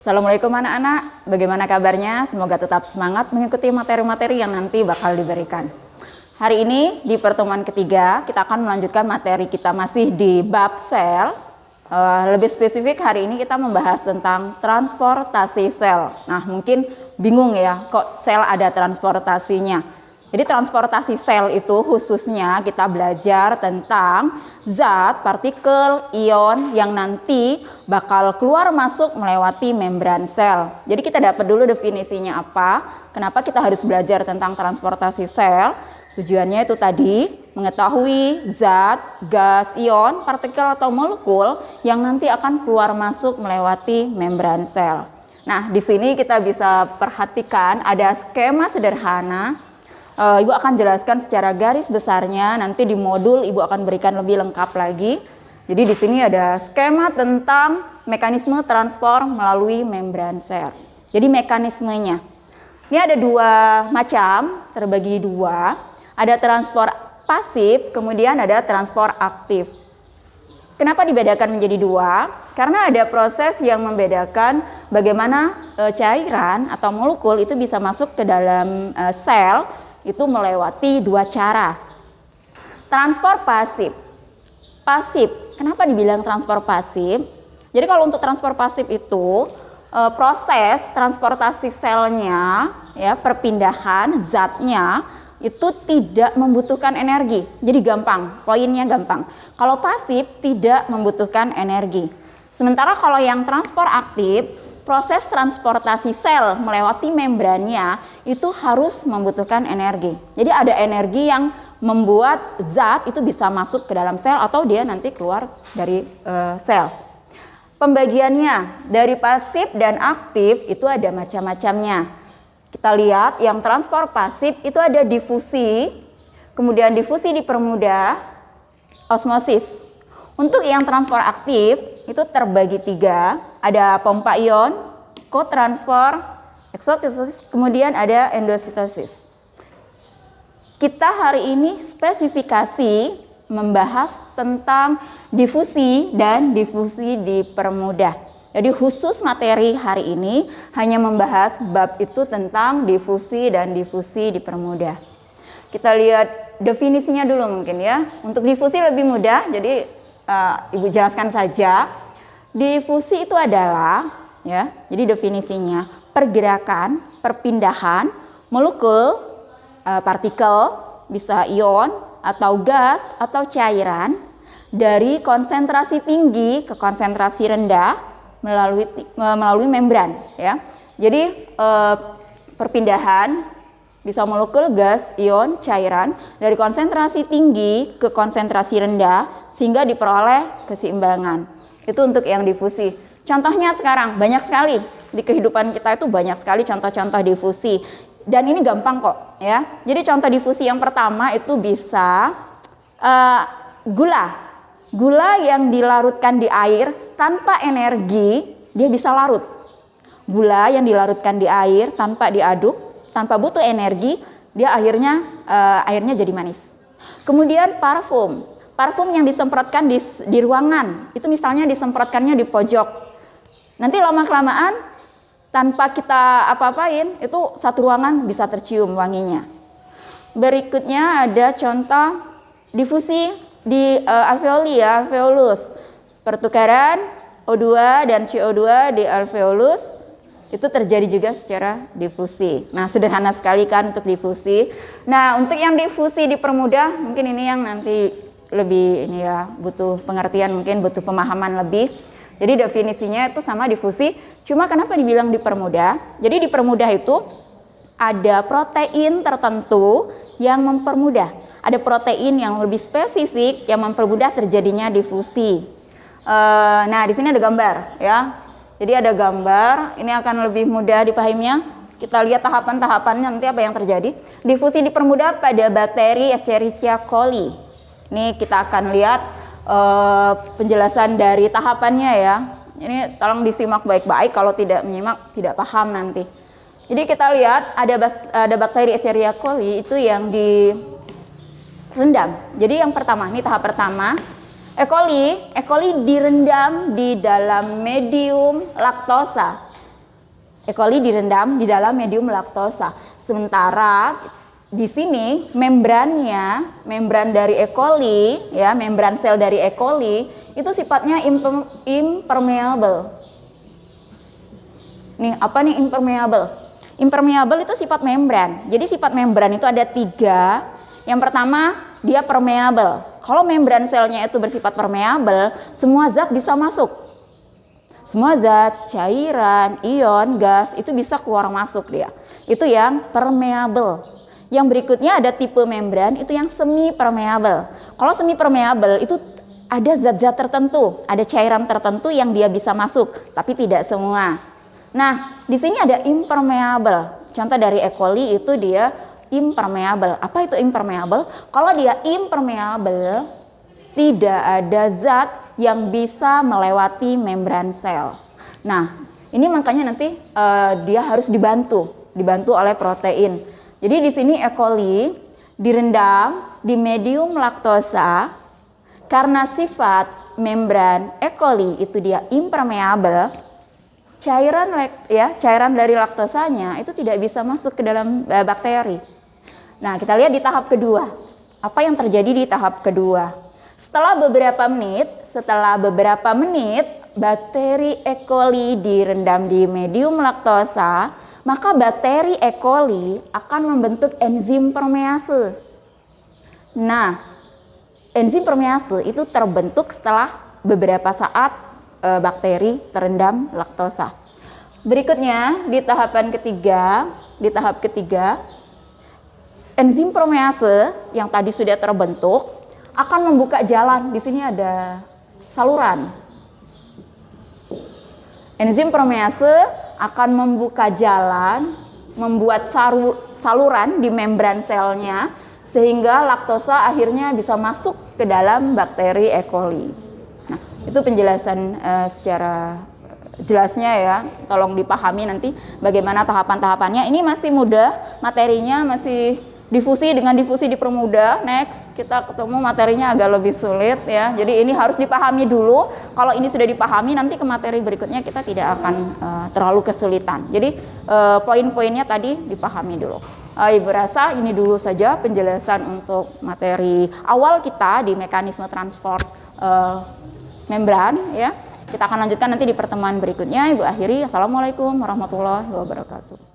Assalamualaikum anak-anak, bagaimana kabarnya? Semoga tetap semangat mengikuti materi-materi yang nanti bakal diberikan. Hari ini di pertemuan ketiga kita akan melanjutkan materi kita masih di bab sel. Lebih spesifik hari ini kita membahas tentang transportasi sel. Nah mungkin bingung ya, kok sel ada transportasinya. Jadi transportasi sel itu khususnya kita belajar tentang zat, partikel, ion yang nanti bakal keluar masuk melewati membran sel. Jadi kita dapat dulu definisinya apa, kenapa kita harus belajar tentang transportasi sel. Tujuannya itu tadi mengetahui zat, gas, ion, partikel atau molekul yang nanti akan keluar masuk melewati membran sel. Nah di sini kita bisa perhatikan ada skema sederhana. Ibu akan jelaskan secara garis besarnya, nanti di modul Ibu akan berikan lebih lengkap lagi. Jadi di sini ada skema tentang mekanisme transport melalui membran sel. Jadi mekanismenya, ini ada dua macam, terbagi dua. Ada transport pasif, kemudian ada transport aktif. Kenapa dibedakan menjadi dua? Karena ada proses yang membedakan bagaimana cairan atau molekul itu bisa masuk ke dalam sel. Itu melewati dua cara. Transport pasif. Pasif, kenapa dibilang transport pasif? Jadi kalau untuk transport pasif itu proses transportasi selnya, ya, perpindahan zatnya itu tidak membutuhkan energi. Jadi gampang, poinnya gampang. Kalau pasif tidak membutuhkan energi. Sementara kalau yang transport aktif, proses transportasi sel melewati membrannya itu harus membutuhkan energi. Jadi ada energi yang membuat zat itu bisa masuk ke dalam sel atau dia nanti keluar dari sel. Pembagiannya dari pasif dan aktif itu ada macam-macamnya. Kita lihat yang transport pasif itu ada difusi, kemudian difusi dipermudah, osmosis. Untuk yang transport aktif itu terbagi tiga, ada pompa ion, kotransport, eksotosis, kemudian ada endositosis. Kita hari ini spesifikasi membahas tentang difusi dan difusi dipermudah. Jadi khusus materi hari ini hanya membahas bab itu tentang difusi dan difusi dipermudah. Kita lihat definisinya dulu mungkin ya. Untuk difusi lebih mudah, jadi Ibu jelaskan saja. Difusi itu adalah, ya, jadi definisinya pergerakan, perpindahan molekul, partikel, bisa ion atau gas atau cairan dari konsentrasi tinggi ke konsentrasi rendah melalui membran, ya. Jadi perpindahan bisa molekul, gas, ion, cairan dari konsentrasi tinggi ke konsentrasi rendah sehingga diperoleh keseimbangan. Itu untuk yang difusi. Contohnya sekarang banyak sekali di kehidupan kita itu banyak sekali contoh-contoh difusi. Dan ini gampang kok, ya. Jadi contoh difusi yang pertama itu bisa gula. Gula yang dilarutkan di air tanpa energi dia bisa larut. Gula yang dilarutkan di air tanpa diaduk, tanpa butuh energi, dia airnya jadi manis. Kemudian parfum yang disemprotkan di ruangan, itu misalnya disemprotkannya di pojok. Nanti lama-kelamaan tanpa kita apa-apain, itu satu ruangan bisa tercium wanginya. Berikutnya ada contoh difusi di alveoli, ya, alveolus. Pertukaran O2 dan CO2 di alveolus itu terjadi juga secara difusi. Nah, sederhana sekali kan untuk difusi. Nah, untuk yang difusi dipermudah, mungkin ini yang nanti lebih ini ya, butuh pengertian, mungkin butuh pemahaman lebih. Jadi definisinya itu sama difusi, cuma kenapa dibilang dipermudah? Jadi dipermudah itu ada protein tertentu yang mempermudah. Ada protein yang lebih spesifik yang mempermudah terjadinya difusi. Nah, di sini ada gambar, ya. Jadi ada gambar, ini akan lebih mudah dipahaminya. Kita lihat tahapan-tahapannya nanti apa yang terjadi. Difusi dipermudah pada bakteri Escherichia coli. Ini kita akan lihat penjelasan dari tahapannya ya. Ini tolong disimak baik-baik, kalau tidak menyimak tidak paham nanti. Jadi kita lihat ada bakteri Escherichia coli itu yang direndam. Jadi yang pertama, ini tahap pertama. E. coli direndam di dalam medium laktosa. E. coli direndam di dalam medium laktosa. Sementara di sini membran dari E. coli, ya, membran sel dari E. coli itu sifatnya impermeable. Nih, apa nih impermeable? Impermeable itu sifat membran. Jadi sifat membran itu ada 3. Yang pertama, dia permeable. Kalau membran selnya itu bersifat permeable, semua zat bisa masuk. Semua zat, cairan, ion, gas itu bisa keluar masuk dia. Itu yang permeable. Yang berikutnya ada tipe membran itu yang semi permeable. Kalau semi permeable itu ada zat-zat tertentu, ada cairan tertentu yang dia bisa masuk, tapi tidak semua. Nah, di sini ada impermeable. Contoh dari E. coli itu dia impermeable. Apa itu impermeable? Kalau dia impermeable, tidak ada zat yang bisa melewati membran sel. Nah, ini makanya nanti dia harus dibantu oleh protein. Jadi di sini E. coli direndam di medium laktosa karena sifat membran E. coli itu dia impermeable. Cairan dari laktosanya itu tidak bisa masuk ke dalam bakteri. Nah, kita lihat di tahap kedua. Apa yang terjadi di tahap kedua? Setelah beberapa menit, bakteri E. coli direndam di medium laktosa, maka bakteri E. coli akan membentuk enzim permease. Nah, enzim permease itu terbentuk setelah beberapa saat bakteri terendam laktosa. Berikutnya di tahap ketiga, enzim permease yang tadi sudah terbentuk akan membuka jalan. Di sini ada saluran. Enzim permease akan membuka jalan, membuat saluran di membran selnya sehingga laktosa akhirnya bisa masuk ke dalam bakteri E. coli. Nah, itu penjelasan secara jelasnya ya. Tolong dipahami nanti bagaimana tahapan-tahapannya. Ini masih mudah, materinya masih difusi dipermudah. Next, kita ketemu materinya agak lebih sulit ya. Jadi ini harus dipahami dulu. Kalau ini sudah dipahami, nanti ke materi berikutnya kita tidak akan terlalu kesulitan. Jadi poin-poinnya tadi dipahami dulu. Ibu rasa ini dulu saja penjelasan untuk materi awal kita di mekanisme transport membran ya. Kita akan lanjutkan nanti di pertemuan berikutnya. Ibu akhiri. Assalamualaikum warahmatullahi wabarakatuh.